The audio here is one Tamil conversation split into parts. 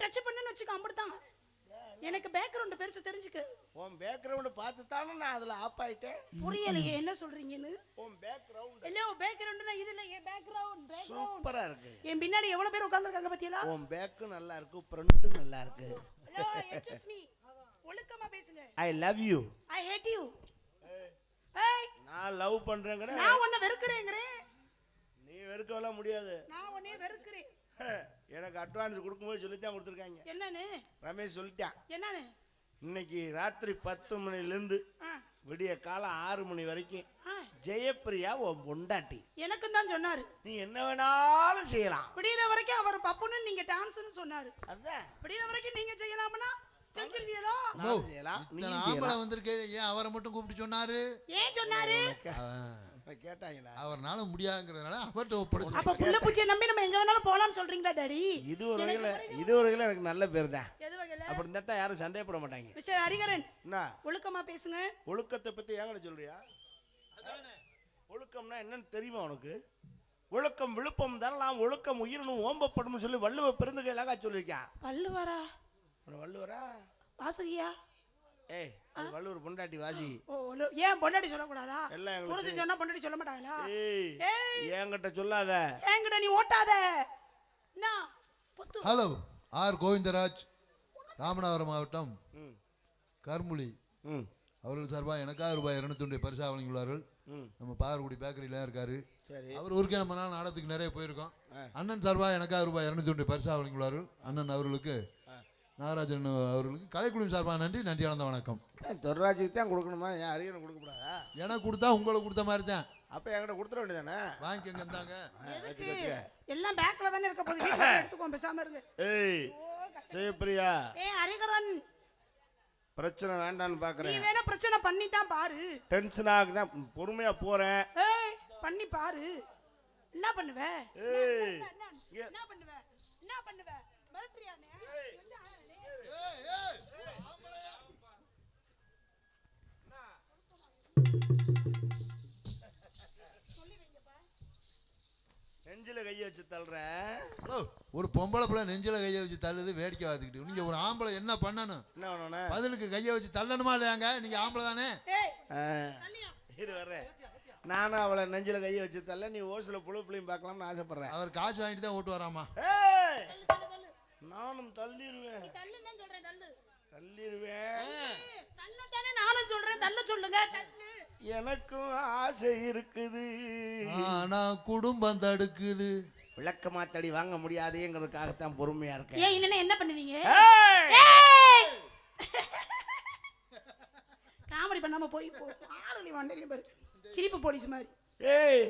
டச் பண்ணேன்னு வச்சுக்க அப்படிதான். எனக்கு பேக்ரவுண்ட் பெருசு தெரிஞ்சுக்க. உன் பேக்ரவுண்ட் பார்த்து தானே நான் அதுல ஆப் ஆயிட்டேன். புரியலையே என்ன சொல்றீங்கன்னு. உன் பேக்ரவுண்ட் இல்ல உன் பேக்ரவுண்ட்னா இது இல்ல, என் பேக்ரவுண்ட். சூப்பரா இருக்கு. என் பின்னாடி எவ்வளவு பேர் உட்கார்ந்திருக்காங்க பாத்தியா? உன் பேக் நல்லா இருக்கு, ஃப்ரண்ட் நல்லா இருக்கு. ஹலோ எக்ஸ்கியூஸ் மீ, ஒழுக்கமா பேசுங்க. I love you. I hate you. ஏய் நான் லவ் பண்றேங்கறேன். நான் உன்னை வெறுக்கறேங்கறேன். நீ வெறுக்கவலாம் முடியாது. நான் உன்னை வெறுக்கறேன். எனக்கு அட்வான்ஸ் கொடுக்கும்போது சொல்லித்தான் கொடுத்துருக்காங்க. என்னன்னு? ரமேஷ் சொல்லிட்டான். என்னன்னு? இன்னைக்கு ராத்திரி 10 மணிலேருந்து விடிய காலம் 6 மணி வரைக்கும் ஜெயப்பிரியா உன் பொண்டாட்டி. எனக்கும் தான் சொன்னாரு. நீ என்ன வேணாலும் செய்யலாம். விடியற வரைக்கும் அவர் பப்புன்னு நீங்க டான்ஸ்னு சொன்னாரு. அதான் விடியற வரைக்கும் நீங்க செய்யலாம்னா செஞ்சிருவீங்களோ? நான் செய்யலாம். நீ ஆம்பளை வந்திருக்கே, ஏன் அவரை மட்டும் கூப்பிட்டு சொன்னாரு? ஏன் சொன்னாரு? கேட்டாங்களா? அவர்னால முடியாதுங்கிறதுனால அவர்கிட்ட ஒப்படைச்சு. அப்ப புள்ள பூச்சியை நம்பி நம்ம எங்க வேணாலும் போலாம்னு சொல்றீங்களா டாடி? இது ஒரு வகையில எனக்கு நல்ல பேர் தான். எது வகையில? அப்படி இருந்தா யாரும் சந்தேகப்பட மாட்டாங்க. மிஸ்டர் ஹரிகரன், என்ன ஒழுக்கமா பேசுங்க. ஒழுக்கத்தை பத்தி ஏங்கட சொல்றியா? ஒழுக்கம்னா என்னன்னு தெரியுமா உனக்கு? ஒழுக்கம் விழுப்பம் தரலாம், ஒழுக்கம் உயிரினும் ஓம்பப்படும் சொல்லி வள்ளுவ பெருந்துகையிலாக சொல்லியிருக்கான். வள்ளுவரா? வள்ளுவரா? வாசுகியா? ஏய், அது வள்ளுவர் பொண்டாட்டி வாசி. ஓ, ஏன் பொண்டாட்டி சொல்லக்கூடாதா? எல்லாம் எங்களுக்கு புருஷன் சொன்னா பொண்டாட்டி சொல்ல மாட்டாங்களா? ஏய், என்கிட்ட சொல்லாத. என்கிட்ட நீ ஓட்டாத. ஹலோ, ஆர் கோவிந்தராஜ், ராமநாதபுரம் மாவட்டம் கர்முலி அவர்கள் சார்பாக எனக்காக ரூபாய் 200 பரிசா வழங்கியுள்ளார்கள். நம்ம பாகர்குடி பேக்கரியில இருக்காரு. அவர் ஊருக்கே நம்ம நாள் நாடகத்துக்கு நிறைய போயிருக்கோம். அண்ணன் சார்பாக எனக்காக ரூபாய் 200 பரிசா வழங்கியுள்ளார்கள். அண்ணன் அவர்களுக்கு, நாகராஜன் அவர்களுக்கு கலைக்குழு சார்பாக நன்றி. நன்றி, ஆனந்த வணக்கம். தொர்ராஜுக்கு தான் கொடுக்கணுமா? ஏன் அரியணை கொடுக்க கூடாதா? எனக்கு கொடுத்தா உங்களுக்கு கொடுத்த மாதிரி தான். அப்ப என்கிட்ட கொடுத்துட வேண்டியதானே? வாங்கிக்கங்க. இருந்தாங்க எல்லாம் பேக்ல தானே இருக்க போகுது. வீட்டுல எடுத்துக்கோ, பேசாம இருக்கு. ஏய் ஜெயப்பிரியா, ஏய் ஹரிகரன், பிரச்சனை வேண்டான்னு பாக்குறேன். நீ வேணா பிரச்சனை பண்ணி தான் பாரு. டென்ஷன் ஆகுதா? பொறுமையா போறேன். ஏய் பண்ணி பாரு. என்ன பண்ணுவ? ஏய் என்ன பண்ணுவ? என்ன பண்ணுவ? மிரட்டறியானே? நெஞ்சில கைய வச்சு தள்ளுற. ஹலோ, ஒரு பொம்பளை பிள்ளை நெஞ்சில கைய வச்சு தள்ளுது வேடிக்கை பார்த்துக்கிட்டு, நீங்க ஒரு ஆம்பளை என்ன பண்ணணும்? என்ன பண்ணணும்? பதிலுக்கு கைய வச்சு தள்ளணுமா இல்லையாங்க? நீங்க ஆம்பளை தானே. இது வர்றேன். நானும் அவளை நெஞ்சில கைய வச்சு தள்ள, நீ ஓசுல புழு புள்ளையும் பார்க்கலாம்னு ஆசைப்படுறேன். அவர் காசு வாங்கிட்டு தான் ஓட்டு வராமா? நானும் தள்ளிடுவேன். தள்ளிடுவேன். நானும் சொல்றேன், தள்ள சொல்லுங்க. எனக்கும் ஆசை இருக்குது, ஆனா குடும்பம் தடுக்குது. விளக்க மாத்தடி வாங்க முடியாதேங்கிறதுக்காகத்தான் பொறுமையா இருக்கேன். ஏன் இல்லைன்னா என்ன பண்ணுவீங்க? காமெடி பண்ணாம போய் ஆளுநி வண்டியில பாரு, சிரிப்பு போலீஸ் மாதிரி. ஏய்,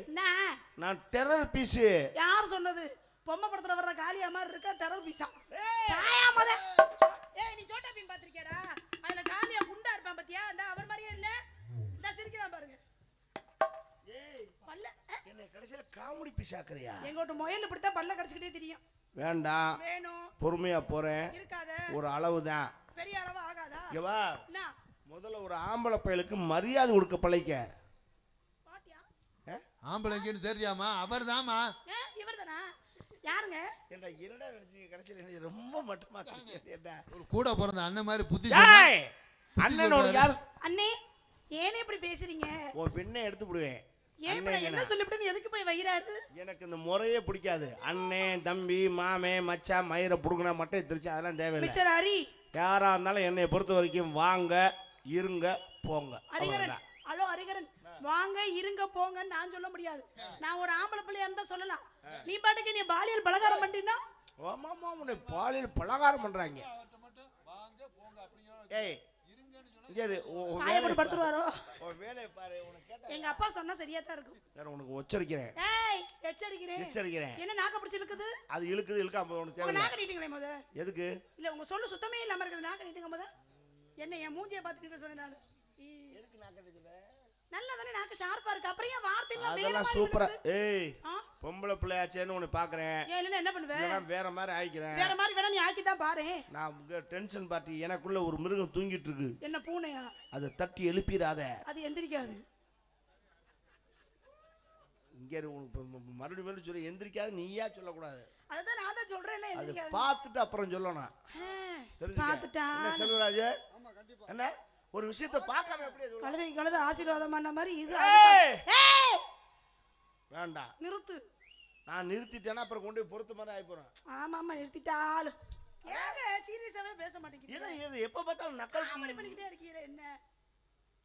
நான் டெரர் பீஸ். யார் சொன்னது? பொம்மை படத்துல வர்ற காளியா மாதிரி இருக்க டெரர் பீஸா? ஏய், நீ சோட்டா பீம் பாத்திருக்கியாடா? அதுல காளியா குண்டா இருப்பான் பாத்தியா? இந்த அவர் மாதிரியே இல்ல, இந்த சிரிக்கிறான் பாருங்க. ஏய் பல்ல என்ன கடைசில காமெடி பீஸ் ஆக்குறியா? எங்கோட்ட மொயல்ல பிடித்தா பல்ல கடிச்சிட்டே தெரியும். வேண்டாம், வேணும். பொறுமையா போறேன். இருக்காத, ஒரு அளவுதான். பெரிய அளவு ஆகாதா? இங்க வா. என்ன முதல்ல ஒரு ஆம்பளை பயலுக்கு மரியாதை கொடுக்க பழைக்க. பாட்டியா? ஆம்பளைங்கன்னு தெரியாமா? அவர் தாமா. இவர்தானா? யாருங்க? என்னடா என்னடா நினைச்சீங்க? கடைசில ரொம்ப மட்டமா கேட்டா. ஒரு கூட பிறந்த அண்ணன் மாதிரி புத்தி. அண்ணனோட யார்? அண்ணே, ஏனே இப்படி பேசுறீங்க? உன் பெண்ணை எடுத்து விடுவேன். என்ன சொல்லிவிட்டு எதுக்கு போய் வைராரு? எனக்கு இந்த முறையே பிடிக்காது. அண்ணன், தம்பி, மாமே, மச்சான், மயிரை புடுங்கினா மட்டும் திருச்சி, அதெல்லாம் தேவையில்லை. மிஸ்டர் ஹரி, யாரா இருந்தாலும் என்னை பொறுத்த வரைக்கும் வாங்க, இருங்க, போங்க. ஹரிகரன், ஹலோ ஹரிகரன், வாங்க இருங்க போங்கன்னு நான் சொல்ல முடியாது. நான் ஒரு ஆம்பளை பிள்ளையா இருந்தா சொல்லலாம். நீ பாட்டுக்கு நீ பாலியல் பலகாரம் பண்றீன்னா? ஆமாமா, உன்னை பாலியல் பலகாரம் பண்றாங்க. ஏய் எங்க அப்பா சொன்னா சரியா தான் இருக்கும். உனக்கு எச்சரிக்கிறேன். எச்சரிக்கிறேன். என்ன நாக்க பிடிச்சிருக்குது? அது இழுக்குது, இழுக்காம உனக்கு தேவை. நாக்க நீட்டுங்களே முத. எதுக்கு? இல்ல உங்க சொல்லு சுத்தமே இல்லாம இருக்குது. நாக்க நீட்டுங்க முத. என்ன என் மூஞ்சியை பார்த்துட்டு சொன்னேன் நான். எதுக்கு நாக்க நீட்டுற? நல்லா தானே நாக்க ஷார்ப்பா இருக்கு. அப்புறம் ஏன் வார்த்தை எல்லாம் வேற அதெல்லாம் சூப்பரா. ஏய் பொம்பளை பிள்ளையாச்சேன்னு உன்னை பாக்குறேன். ஏன் என்ன பண்ணுவே? நான் வேற மாதிரி ஆயிக்கிறேன். வேற மாதிரி வேணா நீ ஆக்கி தான் பாரு. நான் உங்க டென்ஷன் பார்ட்டி. எனக்குள்ள ஒரு மிருகம் தூங்கிட்டு இருக்கு. என்ன பூனையா? அதை தட்டி எழுப்பிடாத. அது எந்திரிக்காது. இங்க மறுபடியும் சொல்லி எந்திரிக்காது. நீயா சொல்லக்கூடாது. அதுதான் நான் தான் சொல்றேன்ல, அது எந்திரிக்காது. பார்த்துட்டு அப்புறம் சொல்லணும். பார்த்துட்டா என்ன செல்வராஜ்? என்ன ஒரு விஷயத்தை பார்க்காம எப்படியே சொல்ல? கழுதை ஆசீர்வாதம் பண்ண மாதிரி இது. ஏய்! ஏய், வேண்டாம், நிறுத்து. நான் நிறுத்திட்டேன்னா அப்புறம் கொண்டு போய் பொறுத்த மாதிரி ஆகி போறேன். ஆமா நிறுத்திட்டாலு. ஏங்க சீரியஸாவே பேச மாட்டேங்கிறீங்க? ஏன்னா எப்ப பார்த்தாலும் நக்கல் காமெடி பண்ணிக்கிட்டே இருக்கீங்க என்ன?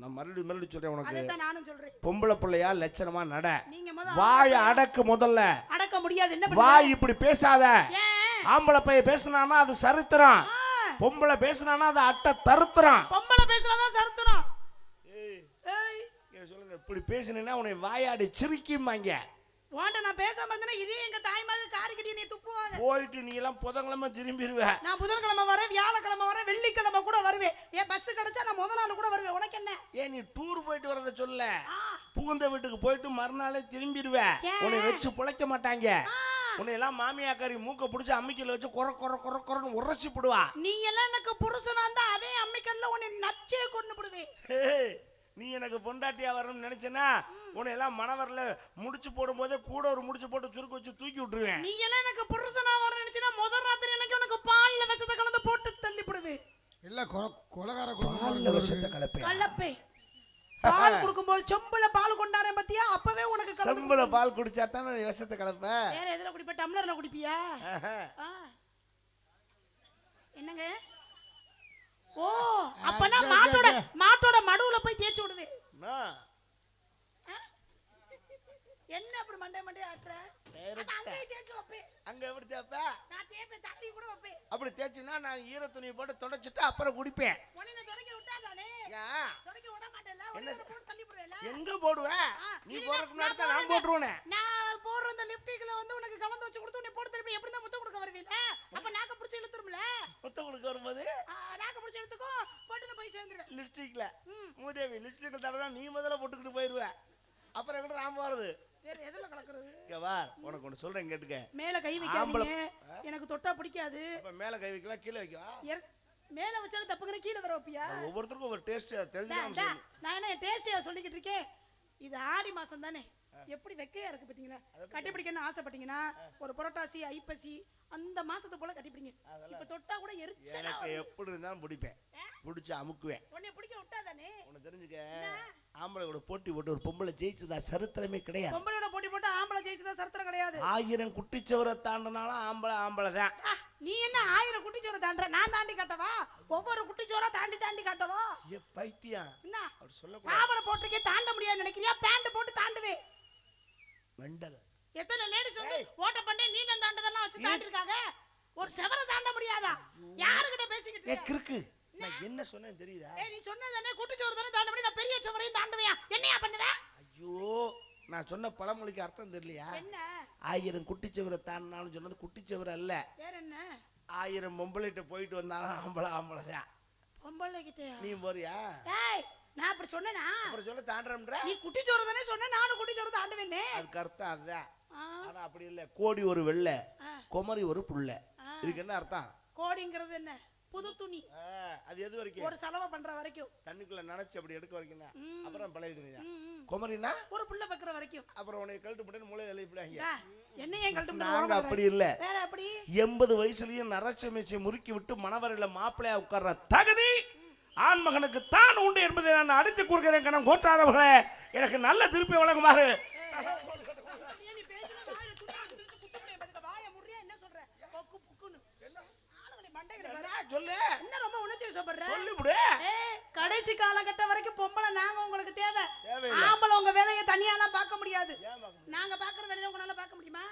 நான் மறுபடியும் சொல்றேன் உனக்கு. அதான் நானும் சொல்றேன். பொம்பளை பிள்ளையா லட்சணமா நட. நீங்க முதல்ல வாய் அடக்கு முதல்ல. அடக்க முடியாது, என்ன பண்ண? வாய் இப்படி பேசாத. ஏன்? ஆம்பளை பையன் பேசினானா அது சரித்திரம், பொம்பளை பேசினானா அது அட்டை தருத்திரம். பொம்பளை பேசுறதா சரித்திரம். ஏய் ஏய், சொல்லுங்க, இப்படி பேசினீங்கன்னா உன்னை வாயாடி சிரிக்குமாங்க. வாண்ட நான் பேசாம இருந்தேன்னா இதே எங்க தாய்மாங்க காரி கட்டி நீ துப்புவாங்க. போயிட்டு நீ எல்லாம் புதன்கிழமை திரும்பிடுவ. நான் புதன்கிழமை வரேன், வியாழக்கிழமை வரேன், வெள்ளிக்கிழமை கூட வருவேன். ஏன் பஸ் கிடைச்சா நான் முதல் நாள் கூட வருவேன். உனக்கு என்ன? ஏன் நீ டூர் போயிட்டு வரத சொல்ல, புகுந்த வீட்டுக்கு போயிட்டு மறுநாளே திரும்பிடுவ. உன்னை வச்சு பிழைக்க மாட்டாங்க. உன்னை எல்லாம் மாமியாக்காரி மூக்க பிடிச்சி அம்மிக்கல்ல வச்சு கொர கொர கொர கொரன்னு உரைச்சி போடுவா. நீ எல்லாம் எனக்கு புருஷனா இருந்தா அதே அம்மிக்கல்ல உன்னை நச்சே கொண்டு விடுவேன். நீ எனக்கு பொண்டாட்டியா வரணும்னு நினைச்சனா உன்னை எல்லாம் மணவரல முடிச்சு போடும் போதே கூட ஒரு முடிச்சு போட்டு சுருக்கு வச்சு தூக்கி விட்டுருவேன். நீ எல்லாம் எனக்கு புருஷனா வரணும்னு நினைச்சனா முதல் ராத்திரி எனக்கு உனக்கு பால்ல விஷத்தை கலந்து போட்டு தள்ளி விடுவேன். இல்ல கொலகார பால்ல விஷத்தை கலப்பே. பால் குடுக்கும்போது செம்புல பால் கொண்டாரே பத்தியா, அப்பவே உனக்கு செம்புல பால் குடிச்சா தானே நீ விஷத்தை கலப்ப. வேற எதுல குடிப்ப? டம்ளர்ல குடிப்பியா? என்னங்க? ஓ, அப்பனா மாட்டோட மடுவுல போய் தேய்ச்சு விடுவேன். என்ன அப்படி மண்டை ஆட்ற? அங்க தேய்ச்சு வைப்பேன். அங்க எப்படி தேய்ப்ப? நான் தேய்ப்பேன், தண்ணி கூட வைப்பேன். அப்படி தேய்ச்சினா நான் ஈர துணி போட்டு தொடச்சிட்டு அப்புறம் குடிப்பேன். உன்னை தொடக்க விட்டாதானே? தொடக்க விட மாட்டேல, உன்னை போட்டு தள்ளி போடுவேல. எங்க போடுவ? நீ போறதுக்கு முன்னாடி தான் நான் போட்டுருவேனே. நான் போடுற அந்த லிப்ஸ்டிக்ல வந்து உனக்கு கலந்து வச்சு கொடுத்து உன்னை போட்டு தள்ளி எப்படி தான் முத்த கொடுக்க வருவீல? அப்ப நாக்க பிடிச்சு இழுத்துரும்ல. முத்த கொடுக்க வரும்போது நாக்க பிடிச்சு இழுத்துக்கோ, போட்டு போய் சேர்ந்துரு. லிப்ஸ்டிக்ல மூதேவி லிப்ஸ்டிக் தடவை நீ முதல்ல போட்டுக்கிட்டு போயிருவ. அப்புறம் எங்கிட்ட நான் போறது? வேற எதுல கலக்குறது? இங்க வா, உனக்கு ஒன்னு சொல்றேன் கேட்டுக்க. மேல கை வைக்காதீங்க, எனக்கு தொட்டா பிடிக்காது. அப்ப மேல கை வைக்கலாம், கீழ வைக்கவா? மேல வச்சாலும் தப்புங்கற, கீழ வர வைப்பியா? ஒவ்வொருத்தருக்கும் ஒரு டேஸ்ட் தெரிஞ்சுக்கலாம். நான் என்ன டேஸ்டியா சொல்லிக்கிட்டு இருக்கேன்? இது ஆடி மாசம் தானே, எப்படி வெக்கையா இருக்கு பாத்தீங்களா? கட்டிப்பிடிக்கணும்னு ஆசைப்பட்டீங்கன்னா ஒரு புரட்டாசி ஐப்பசி அந்த மாசத்து போல கட்டிப்பிடிங்க. இப்ப தொட்டா கூட எரிச்சலா எனக்கு எப்படி இருந்தாலும் பிடிப்பேன், பிடிச்சு அமுக்குவேன். உன்னை பிடிக்க விட்டாதானே. உன்னை தெரிஞ்சுக்க, ஆம்பளையோட போட்டி போட்டு ஒரு பொம்பளை ஜெயிச்சதா சரித்திரமே கிடையாது. பொம்பளையோட போட்டி போட்டு ஆம்பளை ஜெயிச்சதா சரித்திரம் கிடையாது. 1000 குட்டிச்சவரை தாண்டினாலும் ஆம்பளை தான். நீ என்ன 1000 குட்டிச்சோரை தாண்டற? நான் தாண்டி காட்டவா? ஒவ்வொரு குட்டிச்சோரா தாண்டி காட்டவா? ஏ பைத்தியம், என்ன அப்படி சொல்லக்கூடாது. ஆம்பளை போட்டுக்கே தாண்ட முடியாது நினைக்கிறியா? பேண்ட் போட்டு தாண்டுவே. மெண்டல். எத்தனை லேடிஸ் வந்து ஓட்ட பண்ணி நீண்டம் தாண்டதெல்லாம் வச்சு தாண்டி இருக்காங்க. ஒரு செவரை தாண்ட முடியாதா? யாருகிட்ட பேசிக்கிட்டு ஏ கிறுக்கு, நான் என்ன சொன்னேன்னு தெரியுதா? ஏய், நீ சொன்னதானே குட்டிச்சோறு தானே தாண்ட முடியும், நான் பெரிய சுவரையும் தாண்டுவேயா? என்னையா பண்ணுவ? ஐயோ, நான் சொன்ன பழமொழிக்கு அர்த்தம் தெரியலையா? என்ன 1000 குட்டிச்சவரை தாண்டினாலும் சொன்னது குட்டிச்சவர் அல்ல. வேற என்ன? 1000 பொம்பளைகிட்ட போயிட்டு வந்தாலும் ஆம்பளை தான். பொம்பளை கிட்டயா? நீ போறியா? ஏய், நான் அப்படி சொன்னேனா? அப்புறம் சொல்ல தாண்டறம்ன்ற. நீ குட்டிச்சோறு தானே சொன்ன, நானும் குட்டிச்சோறு தாண்டுவேனே. அதுக்கு அர்த்தம் அதுதான். ஆனா அப்படி இல்ல. கோடி ஒரு வெள்ளை, குமரி ஒரு புள்ள. இதுக்கு என்ன அர்த்தம்? கோடிங்கிறது என்ன? புது துணி. அது எது வரைக்கும்? ஒரு செலவு பண்ற வரைக்கும், தண்ணிக்குள்ள நனைச்சு அப்படி எடுக்க வரைக்கும் தான். அப்புறம் பழைய குமரினா ஒரு புள்ள வைக்கிற வரைக்கும். அப்புறம் உன்னை கழட்டு போட்டு மூளையில எழுப்பிடாங்க. என்ன ஏன் கழட்டு நாங்க அப்படி இல்ல. வேற அப்படி 80 வயசுலயும் நரைச்ச மீசை முறுக்கி விட்டு மணவரையில மாப்பிள்ளையா உட்கார்ற தகுதி ஆண் மகனுக்கு தான் உண்டு என்பதை நான் அடித்து கூறுகிறேன். கணம் கோட்டாரவர்களே, எனக்கு நல்ல திருப்பி வழங்குமாறு. கடைசி காலகட்டம் வரைக்கும் பொம்பளை நாங்க உங்களுக்கு தேவை. ஆம்பளை உங்க வேலையை தனியாலாம் பார்க்க முடியாது. நாங்க பாக்குற வேலையை உங்களால பார்க்க முடியுமா?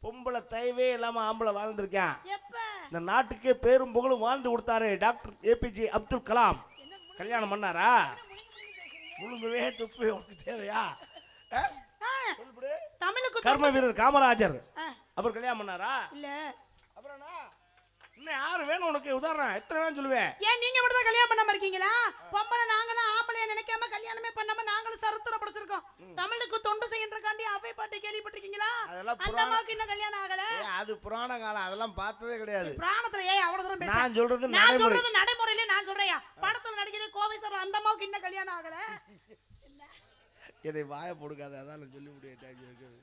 பொம்பளை தயவே இல்லாம ஆம்பளை வாழ்ந்திருக்கேன். எப்ப இந்த நாட்டுக்கே பேரும் புகழும் வாழ்ந்து கொடுத்தாரு டாக்டர் ஏபிஜே அப்துல் கலாம். கல்யாணம் பண்ணாரா? முழுங்கவே துப்பி உனக்கு தேவையா? தமிழுக்கு கர்ம வீரர் காமராஜர் அவர் கல்யாணம் பண்ணாரா? இல்ல. அப்புறம் இன்னும் யாரு வேணும் உனக்கு? உதாரணம் எத்தனை வேணும் சொல்லுவேன். ஏன் நீங்க மட்டும் தான் கல்யாணம் பண்ணாம இருக்கீங்களா? பொம்பளை நாங்களும் ஆம்பளைய நினைக்காம கல்யாணமே பண்ணாம நாங்களும் சரித்திரம் படிச்சிருக்கோம். தமிழுக்கு தொண்டு செய்யறதுக்காண்டி அவை பாட்டு கேள்விப்பட்டிருக்கீங்களா? அந்த அம்மாவுக்கு இன்னும் கல்யாணம் ஆகல. அது புராண காலம், அதெல்லாம் பார்த்ததே கிடையாது. புராணத்துல ஏன் அவ்வளவு தூரம் பேசுற? நான் சொல்றது நடைமுறையிலே நான் சொல்றேன். படத்துல நடிக்கிற கோவை சார் அந்த அம்மாவுக்கு இன்னும் கல்யாணம் ஆகல. என்னை வாய போடுக்காத, அதான் சொல்லி முடியாது.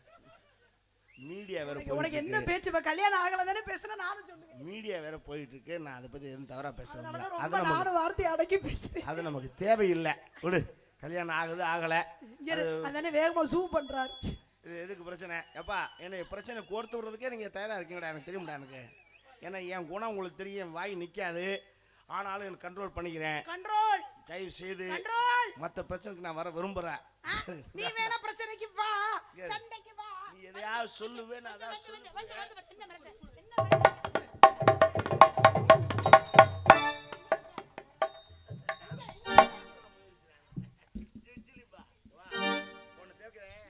மீடியா வேற உனக்கு போயிட்டு என்ன இருக்கு. பேச்சு இப்ப கல்யாணம் ஆகல தானே பேசுறேன் நானும் சொல்லுவேன். மீடியா வேற போயிட்டு இருக்கு. நான் அதை பத்தி எதுவும் தவறா பேசுறேன். அதனாலதான் அது ரொம்ப நமக்கு நானும் வார்த்தையை அடக்கி பேசுறேன். அது நமக்கு தேவையில்லை. விடு, கல்யாணம் ஆகுது ஆகல இங்க இரு, அதானே வேகமா சூ பண்றாரு. இது எதுக்கு பிரச்சனை? எப்பா என்னை பிரச்சனை கோர்த்து விடுறதுக்கே நீங்கள் தயாராக இருக்கீங்கடா. எனக்கு தெரியும்டா. எனக்கு ஏன்னா என் குணம் உங்களுக்கு தெரியும். என் வாய் நிற்காது. ஆனாலும் எனக்கு கண்ட்ரோல் பண்ணிக்கிறேன். கண்ட்ரோல் தயவு செய்து கண்ட்ரோல். மற்ற பிரச்சனைக்கு நான் வர விரும்புகிறேன். நீ வேணா பிரச்சனைக்கு வா, சண்டைக்கு வா. நீ எதையாவது சொல்லுவேன். நான் அதான் வந்து, வந்து, வந்து, வந்து, என்ன பிரச்சனை? என்ன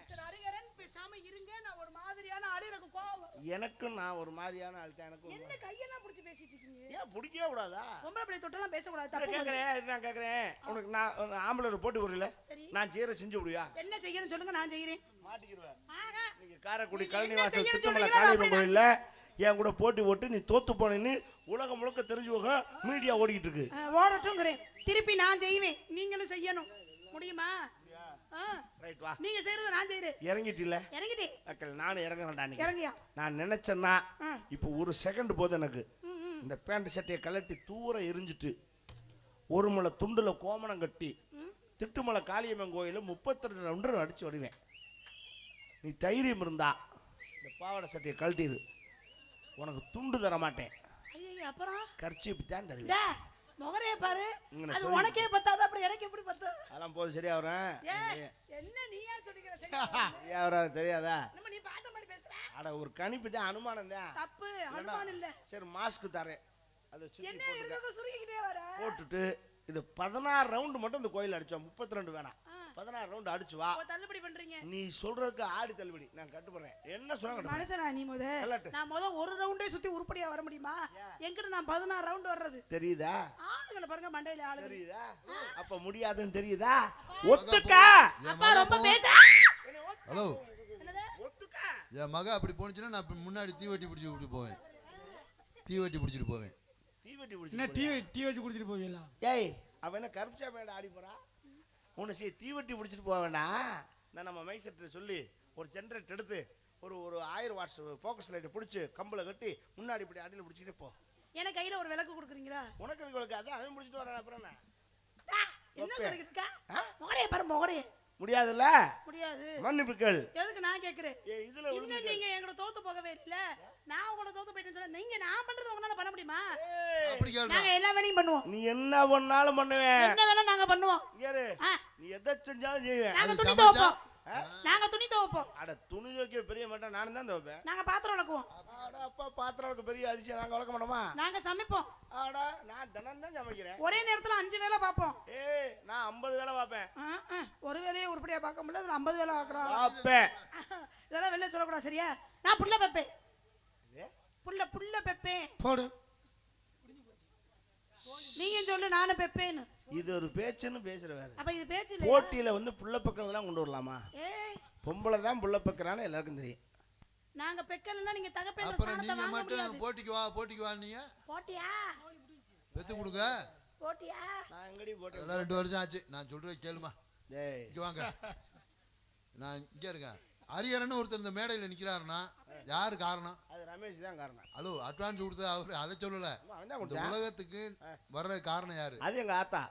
சரி, அரிகரன் பேசாம இருங்க. நான் ஒரு மாதிரியான ஆளு, எனக்கு கோவம் வரும். எனக்கும் நான் ஒரு மாதிரியான ஆள் தான். எனக்கு என்ன கையெல்லாம் புடிச்சு பேசிட்டு இருக்கீங்க? ஏன் பிடிக்கவே கூடாதா? பொம்பளை பிள்ளை தொட்டெல்லாம் பேசக்கூடாது, தப்பு. நான் கேட்குறேன். உனக்கு நான் ஆம்பளை போட்டு விடல. சரி, நான் செய்கிற செஞ்சு விடுவியா? என்ன செய்யணும் சொல்லுங்க, நான் செய்யறேன். மாட்டிக்கிடுவேன். ஆஹா, நீங்க காரைக்குடி நீங்க கழனி என்ன வாசல் செய்யணும்னு திட்டமலை சொல்றீங்களோ காளியம்மன் அப்படி கோயில்ல என் கூட போட்டி போட்டு நீ தோத்து போனேன்னு உலகம் முழுக்க தெரிஞ்சு போக மீடியா ஓடிக்கிட்டு இருக்கு. ஓடட்டும்ங்கிறேன். திருப்பி நான் செய்வேன், நீங்களும் செய்யணும். முடியுமா? ரைட், வா. நீங்க செய்யறது நான் செய்யறேன். இறங்கிட்டில்ல? இறங்கிட்டே அக்கல் நானும் இறங்குறேன்டா. நீ இறங்கியா? நான் நினைச்சேன்னா இப்போ ஒரு செகண்ட் போது எனக்கு இந்த பேண்ட் சட்டையை கலட்டி தூர எரிஞ்சிட்டு ஒரு முளை துண்டுல கோமணம் கட்டி திட்டுமலை காளியம்மன் கோயில 32 ரவுண்டு அடிச்சு வருவேன். நீ தைரியம் இருந்தா இந்த பாவாடை சட்டையை கழட்டிடு. உனக்கு துண்டு தர மாட்டேன். ஐயோ, அப்புறம் கர்ச்சீப் தான் தருவேன். முகரைய பாரு, இங்கன அது சொல்லி- உனக்கே பத்தாத, அப்புறம் எனக்கு எப்படி பத்தா? அதெல்லாம் போது சரியா வரும். என்ன நீயா சொல்லிக்கிற? சரியா வராது தெரியாதா? நம்ம நீ பார்த்த மாதிரி பேசுற. அட ஒரு கணிப்பு தான், அனுமானம் தான். தப்பு, அனுமானம் இல்ல. சரி, மாஸ்க் தரேன். அதை சுத்தி என்ன இருக்கு சுருக்கிட்டே வர? போட்டுட்டு இது 16 ரவுண்டு மட்டும் இந்த கோயில் அடிச்சோம். 32 வேணாம், 16 ரவுண்டு அடிச்சு வா. தள்ளுபடி பண்றீங்க? நீ சொல்றதுக்கு ஆடி தள்ளுபடி நான் கட்டுப்படுறேன். என்ன சொன்னாங்க? மனுஷனா நீ நான் ஒரு ரவுண்டே சுத்தி உருப்படியா வர முடியுமா? என்கிட்ட நான் 16 ரவுண்ட் வர்றது தெரியுதா? ஆளுங்களை பாருங்க, மண்டையில ஆளு தெரியுதா? அப்ப முடியாதுன்னு தெரியுதா? ஒத்துக்க. அப்பா ரொம்ப பேச. ஹலோ, ஒத்துக்க. என் மக அப்படி போனுச்சுன்னா நான் இப்ப முன்னாடி தீவட்டி பிடிச்சி போவேன். தீவட்டி பிடிச்சிட்டு போவேன். தீவெட்டி என்ன பிடிச்சி டீ வச்சு குடிச்சிட்டு போவீங்களா? ஏய், அவன் என்ன கருப்பிச்சா மேட ஆடி போறா? உன்னை சரி தீவெட்டி பிடிச்சிட்டு போக வேண்டாம். நான் நம்ம மைசெட்டில் சொல்லி ஒரு ஜென்ரேட் எடுத்து ஒரு 1000 வாட்ஸ் ஃபோக்கஸ் லைட்டை பிடிச்சி கம்பில் கட்டி முன்னாடி இப்படி அடியில் பிடிச்சிட்டே போ. எனக்கு கையில ஒரு விளக்கு கொடுக்குறீங்களா? உனக்கு அதுக்கு விளக்கு அதான் அவன் பிடிச்சிட்டு வரான். அப்புறம் என்ன? என்ன சொல்லிட்டு இருக்கா? முகரைய பாரு, முகரைய. முடியாதுல்ல? முடியாது. மன்னிப்புகள். எதுக்கு நான் கேக்குறேன்? இதுல இன்னும் நீங்க எங்கட தோத்து போகவே இல்ல. நான் உங்கள தோத்து போயிட்டேன்னு சொன்னா நீங்க நான் பண்றது உங்களால பண்ண முடியுமா? அப்படி கேளுடா. நாங்க எல்லா வேலையும் பண்ணுவோம். நீ என்ன பண்ணாலும் பண்ணுவேன். என்ன வேணா நாங்க பண்ணுவோம். யாரு? நீ எதை செஞ்சாலும் செய்வேன். நாங்க அது துணி சமைச்சா? துவைப்போம். நாங்க துணி துவைப்போம். அட துணி துவைக்கிற பெரிய மாட்டேன் நானும் தான் துவைப்பேன். நாங்க பாத்திரம் விளக்குவோம். அட அப்பா, பாத்திரம் பெரிய அதிசயம். நாங்க வளர்க்க மாட்டோமா? நாங்க சமைப்போம். ஆடா, நான் தினம் தான் சமைக்கிறேன். ஒரே நேரத்துல 5 வேலை பாப்போம். ஏய், நான் 50 வேலை பார்ப்பேன். ஒரு வேலையே உருப்படியா பார்க்க முடியல, அதுல 50 வேலை ஆக்குறோம். பார்ப்பேன். இதெல்லாம் வெளில சொல்லக்கூடாது, சரியா? நான் புள்ள பெப்பேன். புள்ள பெப்பேன். போடு. நீங்க சொல்லு, நானும் பெப்பேன்னு. இது ஒரு பேச்சுன்னு பேசுற வேற. அப்ப இது பேச்சு இல்ல. போட்டியில வந்து புள்ள பக்கம்லாம் கொண்டு வரலாமா? ஏய், பொம்பளை தான் புள்ள பக்கறான்னு எல்லாருக்கும் தெரியும். நாங்க பெக்கலன்னா நீங்க தகப்பேல அப்புறம் ஸ்தானத்தை நீங்க வாங்க மட்டும் முடியாது. போட்டிக்கு வா நீங்க போட்டியா? பெத்து கொடுங்க. போட்டியா? நான் எங்கடி போட்டேன்? அதெல்லாம் 2 வருஷம் ஆச்சு. நான் சொல்றேன் கேளுமா. டேய், இங்க வாங்க. நான் இங்க இருக்கேன். ஹரிஹரன் ஒருத்தர் இந்த மேடையில் நிக்கிறாருன்னா யாரு காரணம்? அது ரமேஷ் தான் காரணம். ஹலோ, அட்வான்ஸ் கொடுத்து அவரு அதை சொல்லல. அவன் தான் இந்த கொடுத்தான். உலகத்துக்கு வர்ற காரணம் யாரு? அது எங்க ஆத்தா.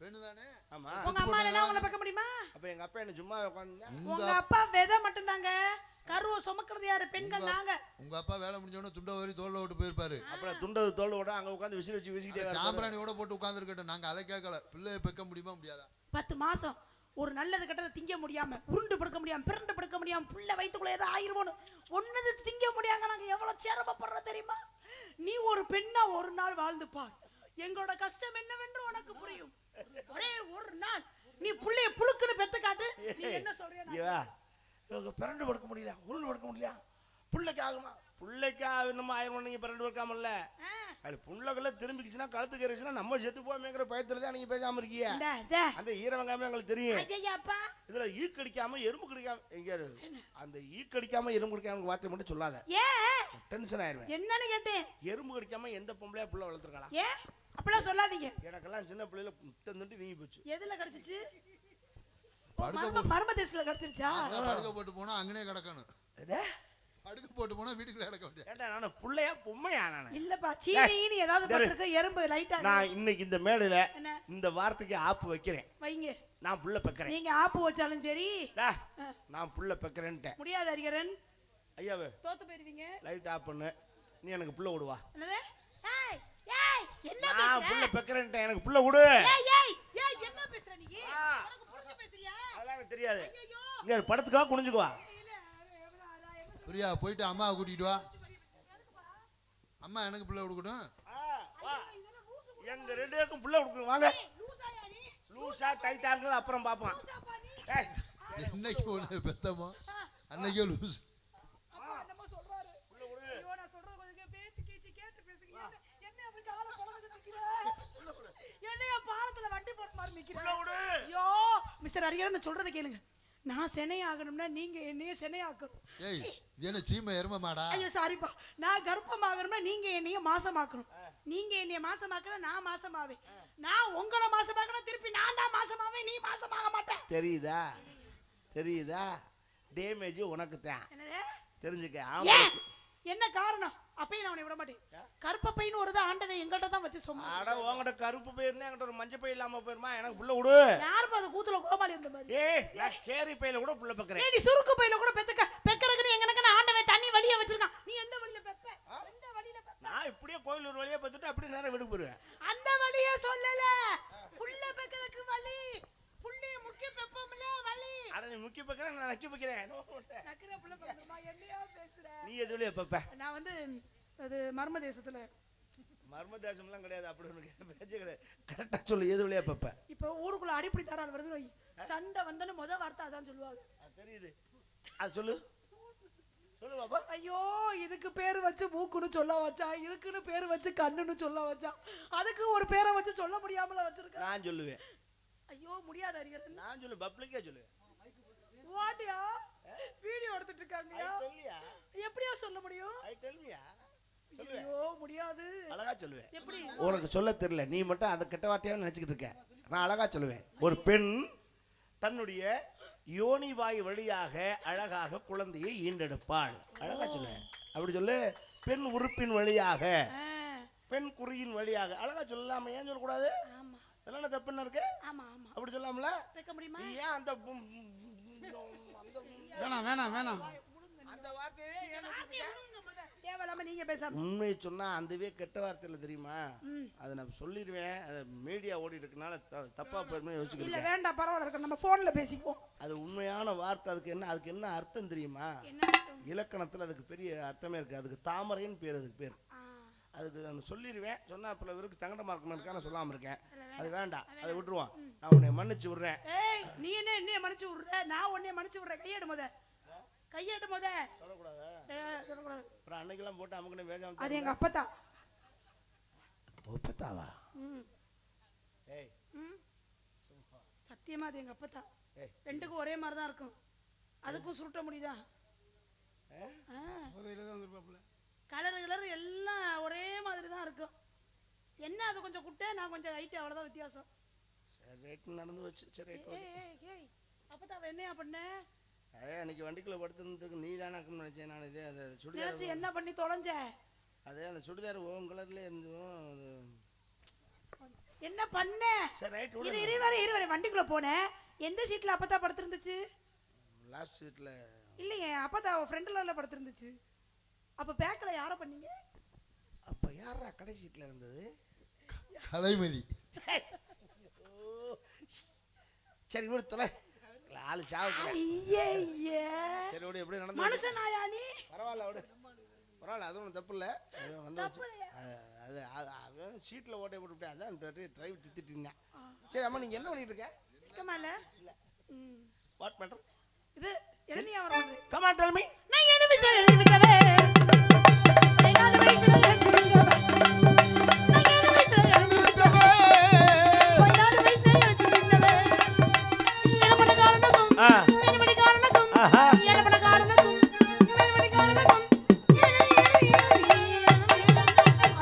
பெண்ணு தானே? ஆமா. உங்க அம்மா என்ன உங்களை பக்க முடியுமா? அப்ப எங்க அப்பா என்ன சும்மா உட்கார்ந்தா? உங்க அப்பா விதை மட்டும் தாங்க. கருவை சுமக்கிறது யாரு? பெண்கள் நாங்க. உங்க அப்பா வேலை முடிஞ்சோடனே துண்டை வரி தோல்ல விட்டு போயிருப்பாரு. அப்புறம் துண்டை தோல் விட அங்க உட்கார்ந்து விசில் வச்சு விசிக்கிட்டே சாம்பிராணியோட போட்டு உட்கார்ந்துருக்கட்டும். நாங்க அதை கேட்கல. பிள்ளைய பெக்க முடியுமா முடியாதா? 10 மாசம் ஒரு நல்லது கெட்டதை திங்க முடியாம, உருண்டு படுக்க முடியாம, பிறண்டு படுக்க முடியாம, புள்ள வயித்துக்குள்ள ஏதோ ஆயிருமோன்னு ஒன்னது திங்க முடியாங்க. நாங்க எவ்வளவு சிரமப்படுறோம் தெரியுமா? நீ ஒரு பெண்ணா ஒரு நாள் வாழ்ந்து பார். எங்களோட கஷ்டம் என்னவென்று உனக்கு புரியும். ஒரே ஒரு நாள் நீ புள்ளைய புழுக்குன்னு பெத்து காட்டு. நீ என்ன சொல்றீங்க? இவங்க பிறண்டு படுக்க முடியல, உருண்டு படுக்க முடியல. புள்ளைக்கு ஆகுமா? புள்ளைக்கு இன்னமும் ஆயிரம் நீங்க பிறண்டு படுக்காமல்ல. அது புள்ளக்குள்ள திரும்பிக்குச்சுன்னா கழுத்துக்கு ஏறிச்சுன்னா நம்ம செத்து போமேங்கிற பயத்துல தான் நீங்க பேசாம இருக்கீங்க. அந்த ஈரவங்காம எங்களுக்கு தெரியும். இதுல ஈ கடிக்காம எறும்பு கடிக்காம எங்க அந்த ஈ கடிக்காம எறும்பு கடிக்காம வார்த்தை மட்டும் சொல்லாத. டென்ஷன் ஆயிருவேன். என்னன்னு கேட்டேன். எறும்பு கடிக்காம எந்த பொம்பளையா புள்ள வளர்த்துருக்கலாம்? ஏன் அப்பெல்லாம் சொல்லாதீங்க. எனக்கெல்லாம் சின்ன பிள்ளையில முத்தந்துட்டு வீங்கி போச்சு. எதுல கடிச்சிச்சு? மர்ம தேசத்துல கிடைச்சிருச்சா? படுக்க போட்டு போனா அங்கனே கிடக்கணும். படுக்க போட்டு போனா வீட்டுக்குள்ள கிடக்க முடியாது. ஏண்டா நான் புள்ளையா பொம்மையா நானே? இல்லப்பா சீனின்னு ஏதாவது பட்டிருக்கு எறும்பு லைட்டா. நான் இன்னைக்கு இந்த மேடையில இந்த வார்த்தைக்கு ஆப்பு வைக்கிறேன். வைங்க. நான் புள்ள பெக்கறேன். நீங்க ஆப்பு வச்சாலும் சரி நான் புள்ள பெக்கறேன்ட்டேன். முடியாது ஹரிகரன். ஐயாவே தோத்து போயிருவீங்க. லைட் ஆஃப் பண்ணு. நீ எனக்கு புள்ள விடுவா. என்னது? ஏய் ஏய் என்ன பேசுற? நான் புள்ள பெக்கறேன்ட்டேன். எனக்கு புள்ள விடு. ஏய் ஏய் ஏய் என்ன பேசுற நீ? உனக்கு புரிஞ்சு பேசுறியா? அதெல்லாம் எனக்கு தெரியாது. இங்க படத்துக்கா குனிஞ்சுக்குவா. பிரியா போயிட்டு அம்மாவை கூட்டிட்டு வா. அம்மா எனக்கு பிள்ளை கொடுக்கணும். எங்க ரெண்டு பேருக்கும் புள்ள கொடுக்கணும். வாங்க. லூசா டைட்டாங்கிறது அப்புறம் பாப்போம். என்னைக்கு ஒண்ணு பெத்தமோ அன்னைக்கே லூஸ். அப்பா என்னமோ சொல்றாரு. ஐயோ நான் சொல்றது கொஞ்சம் பேத்து கீச்சி கேட்டு பேசுங்க. என்ன அப்படி கால கொளந்து நிக்கிற? என்னைய பாலத்துல வண்டி போற மாதிரி நிக்கிற? ஐயோ மிஸ்டர் ஹரிகரன் நான் சொல்றத கேளுங்க. நான் செனை ஆகணும்னா நீங்க என்னைய செனை ஆக்கணும். ஏய் இது என்ன சீமை எருமை மாடா? ஐயோ சாரிப்பா. நான் கர்ப்பமாகணும்னா நீங்க என்னைய மாசமாக்கணும். நீங்க என்னைய மாசமாக்கணும் நான் மாசமாவேன். நான் உங்கள மாசமாக்கணும் திருப்பி நான் தான் மாசமாவேன். நீ மாசமாக மாட்டே. தெரியுதா? தெரியுதா? டேமேஜ் உனக்கு தான். என்னது? தெரிஞ்சுக்க. என்ன காரணம்? அப்பயும் நான் உன்னை விட மாட்டேன். கருப்ப பையன் ஒரு ஆண்டவன் எங்கள்கிட்ட தான் வச்சு சொன்னான். அட உங்ககிட்ட கருப்பு பை இருந்தா என்கிட்ட ஒரு மஞ்சள் பை இல்லாம போயிருமா? எனக்கு புள்ள விடு. யாருப்பா அது கூத்துல கோமாளி இருந்த மாதிரி? ஏய் நான் கேரி பையில கூட புள்ள பெக்கறேன். ஏய் நீ சுருக்கு பையில கூட பெக்கறதுக்கு எங்கனக்கு ஆண்டவன் தண்ணி வழிய வச்சிருக்கான். நீ எந்த வழியில பெப்ப? எந்த வழியில பெப்ப? நான் இப்படியே கோயில் ஒரு வழியா பெத்துட்டு அப்படியே நேரா வீட்டுக்கு போறேன். அந்த வழியே சொல்லல. புள்ள பெக்கறதுக்கு வழி. புள்ளைய முக்கிய பெப்பம்ல வழி. அட நீ முக்கிய பெக்கறேன் நான் நக்கி பெக்கறேன். நக்கற புள்ள பெக்கறமா என்னையா பேசுற? நீ எது வழியா பெப்ப? நான் வந்து அது மர்ம தேசத்துல. மர்ம தேசம்லாம் கிடையாது. அப்படி ஒண்ணு பேச்சே கிடையாது. கரெக்டா சொல்லு எது வழியா பெப்ப? இப்போ ஊருக்குள்ள அடிப்படி தரால் வருது வை. சண்டை வந்தன முத வார்த்தை அதான் சொல்லுவாங்க. தெரியுது. அது சொல்லு. சொல்லு பாப்பா. ஐயோ இதுக்கு பேர் வச்சு மூக்குன்னு சொல்ல வச்சா, இதுக்குன்னு பேர் வச்சு கண்ணுன்னு சொல்ல வச்சா, அதுக்கு ஒரு பேரை வச்சு சொல்ல முடியாமல வச்சிருக்க. நான் சொல்லுவேன். ஐயோ முடியாது ஹரிகரன். நான் சொல்லு பப்ளிக்கா சொல்லுவேன். வாட்டியா வீடியோ எடுத்துட்டு இருக்காங்கயா? எப்படியா சொல்ல முடியும்? ஐ டெல் மீயா. சொல்லுவேன். ஐயோ முடியாது. அழகா சொல்லுவேன். எப்படி? உனக்கு சொல்ல தெரியல. நீ மட்டும் அந்த கெட்ட வார்த்தையாவே நினைச்சிட்டு இருக்க. நான் அழகா சொல்லுவேன். ஒரு பெண் தன்னுடைய யோனி வாய் வழியாக அழகாக குழந்தையை ஈண்டெடுப்பாள். அழகா சொல்லுவேன். அப்படி சொல்லு. பெண் உறுப்பின் வழியாக, பெண் குறியின் வழியாக அழகா சொல்லலாமா? ஏன் சொல்லக்கூடாது? ஆமா. அதெல்லாம் தப்பு என்ன இருக்கு? ஆமா ஆமா. அப்படி சொல்லாமல கேட்க முடியுமா? ஏன் அந்த வேணாம் வேணாம் வேணாம். அந்த வார்த்தையே தேவலாம நீங்க பேசாம. உண்மையை சொன்னா அந்தவே கெட்ட வார்த்தையில தெரியுமா? அதை நான் சொல்லிடுவேன். அது மீடியா ஓடி இருக்கனால தப்பா போயிருமே யோசிக்கிறேன். இல்ல வேண்டாம் பரவாயில்ல இருக்கு. நம்ம போன்ல பேசிக்குவோம். அது உண்மையான வார்த்தை. அதுக்கு என்ன அர்த்தம் தெரியுமா? இலக்கணத்துல அதுக்கு பெரிய அர்த்தமே இருக்கு. அதுக்கு தாமரைன்னு பேர். அதுக்கு பேர். அதுக்கு நான் சொல்லிடுவேன். சொன்னா அப்பல இவருக்கு சங்கடமா இருக்கணும்னு சொல்லாம இருக்கேன். அது வேண்டாம். அதை விட்டுருவான். நான் உன்னை மன்னிச்சு விடுறேன். ஏய் நீ என்ன மன்னிச்சு விடுற? நான் உன்னை மன்னிச்சு விடுறேன். கையெடு முத. கையெடு முத. சொல்லக்கூடாது. சொல்லக்கூடாது. அப்புறம் அன்னைக்கெல்லாம் போட்டு அமுக்குன்னு வேகாம. அது எங்க அப்பத்தா. ஒப்பத்தாவா? ஏய் சத்தியமா அது எங்க அப்பத்தா. ரெண்டுக்கும் ஒரே மாதிரி தான் இருக்கும். அதுக்கும் சுருட்ட முடியுதா? கலர் எல்லாம் ஒரே மாதிரி தான் இருக்கும். என்ன அது கொஞ்சம் குட்டை, நான் கொஞ்சம் ஹைட், அவ்வளவுதான் வித்தியாசம். சரி ரைட் நடந்து வச்சு. சரி ரைட். ஏய் அப்பத்தாவ என்னையா பண்ண? அன்னைக்கு வண்டிக்குள்ள படுத்துறதுக்கு நீ தானே நினைச்சேன். நான் இதே அந்த சுடிதார் என்ன பண்ணி தொலைஞ்ச? அதே அந்த சுடிதார் ஓம் கலர்ல இருந்தும் என்ன பண்ண? சரி ரைட். இருவரை வண்டிக்குள்ள போனேன். எந்த சீட்ல அப்பத்தா படுத்திருந்துச்சு? லாஸ்ட் சீட்ல இல்லையே, அப்பத்தா ஃப்ரண்ட்ல படுத்திருந்துச்சு. அப்ப பேக்ல யார பண்ணீங்க? அப்ப யாரா கடைசி சீட்ல இருந்தது? கலைமதி. சரி விடு தொலை. ஆளு சாவுக்கு. ஐயே சரி விடு. எப்படி நடந்து மனுஷனாயா நீ? பரவாயில்ல விடு. பரவாயில்ல. அது ஒன்றும் தப்பு இல்லை. அது வந்து அது சீட்டில் ஓட்டை போட்டுவிட்டேன். அதான் டிரைவ் திட்டிட்டு இருந்தேன். சரி அம்மா நீங்கள் என்ன பண்ணிட்டு இருக்க? இருக்கமா இல்லை வாட் மேட்டர்? இது எழுதியா வர மாதிரி. Come on tell me. நான் என்ன விஷயம் எழுதிருக்கவே? நான் வயசுல எழுதிருக்கவே. நான் என்ன விஷயம் எழுதிருக்கவே? நான் வயசுல எழுதிருக்கவே. என்ன பண்ண காரணம்? என்ன பண்ண காரணம்? என்ன பண்ண காரணம்? என்ன பண்ண காரணம்?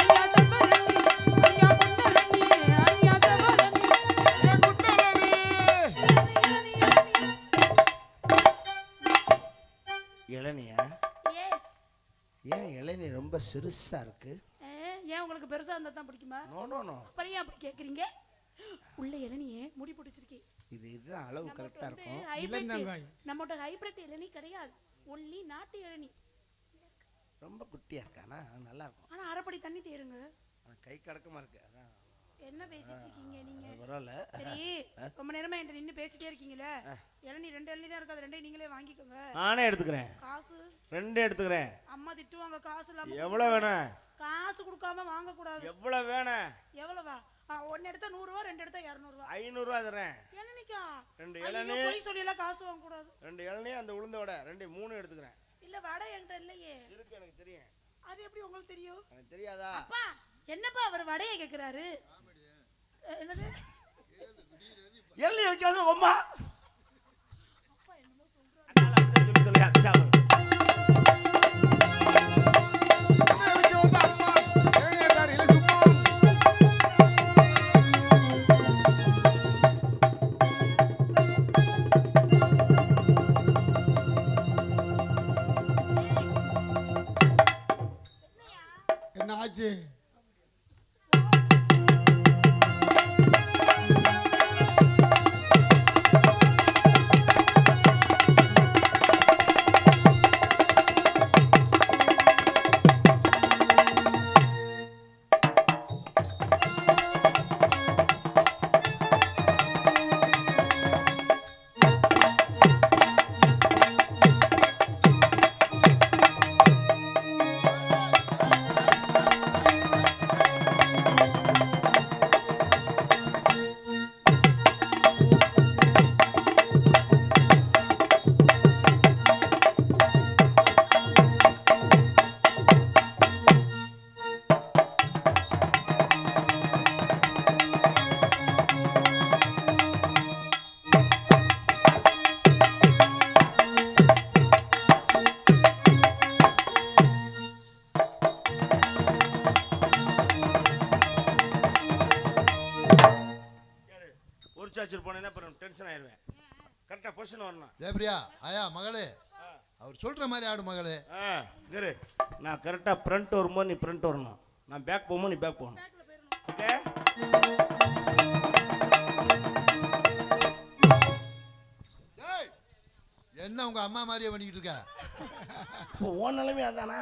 ஐயா சபரனி, ஐயா குண்டலனி, ஐயா சபரனி, ஐயா குண்டலனி. சிறுசா இருக்கு. ஏன் உங்களுக்கு பெருசா இருந்தா தான் பிடிக்குமா? No no no. அப்புறம் ஏன் அப்படி கேக்குறீங்க? உள்ள இளநியே முடி பிடிச்சிருக்கே. இதுதான் அளவு கரெக்டா இருக்கும். நம்மட்ட ஹைபிரிட் இளநீ கிடையாது, ஒன்லி நாட்டு இளநீ. ரொம்ப குட்டியா இருக்கானா, நல்லா இருக்கும். ஆனா அரைப்படி தண்ணி தேருங்க. கை கடக்கமா இருக்கு. அதான் என்ன பேசிட்டு இருக்கீங்க நீங்க? பரவாயில்ல. சரி, ரொம்ப நேரமா என்கிட்ட நின்னு பேசிட்டே இருக்கீங்களே. இளநீ 2 இளநீ தான் இருக்கு, அது 2 நீங்களே வாங்கிக்கோங்க. நானே எடுத்துக்கிறேன். காசு 2 எடுத்துக்கிறேன். அம்மா திட்டுவாங்க காசு இல்லாம. எவ்வளவு வேணும்? காசு கொடுக்காம வாங்க கூடாது. எவ்வளவு வேணும்? எவ்வளவா? 1 எடுத்தா 100 ரூபாய், 2 எடுத்தா 200 ரூபாய். 500 ரூபாய் தரேன். இளநீக்கா? 2 இளநீ. போய் சொல்லி எல்லாம் காசு வாங்க கூடாது. 2 இளநீ, அந்த உளுந்த வடை 2 3 எடுத்துக்கிறேன். இல்ல வடை என்கிட்ட இல்லையே. இருக்கு, எனக்கு தெரியும். அது எப்படி உங்களுக்கு தெரியும்? எனக்கு தெரியாதா? அப்பா என்னப்பா அவர் வடையை கேக்குறாரு? என்னது? எள்ளி வைக்காத அம்மா. அப்பா என்னமோ சொல்றாரு. அதனால அப்படியே சொல்லி சொல்லியா சாவு. என்ன ஆச்சு? டென்ஷன் ஆயிருவேன். கரெக்டா பொசிஷன் வரணும். ஜெயபிரியா, ஆயா மகளே, அவர் சொல்ற மாதிரி ஆடு மகளே. இரு, நான் கரெக்டா ஃப்ரண்ட் வரும்போது நீ ஃப்ரண்ட் வரணும், நான் பேக் போகும்போது நீ பேக் போகணும். ஓகே? என்ன உங்க அம்மா மாதிரியே பண்ணிக்கிட்டு இருக்க? ஓ நிலைமை அதானா?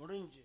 முடிஞ்சு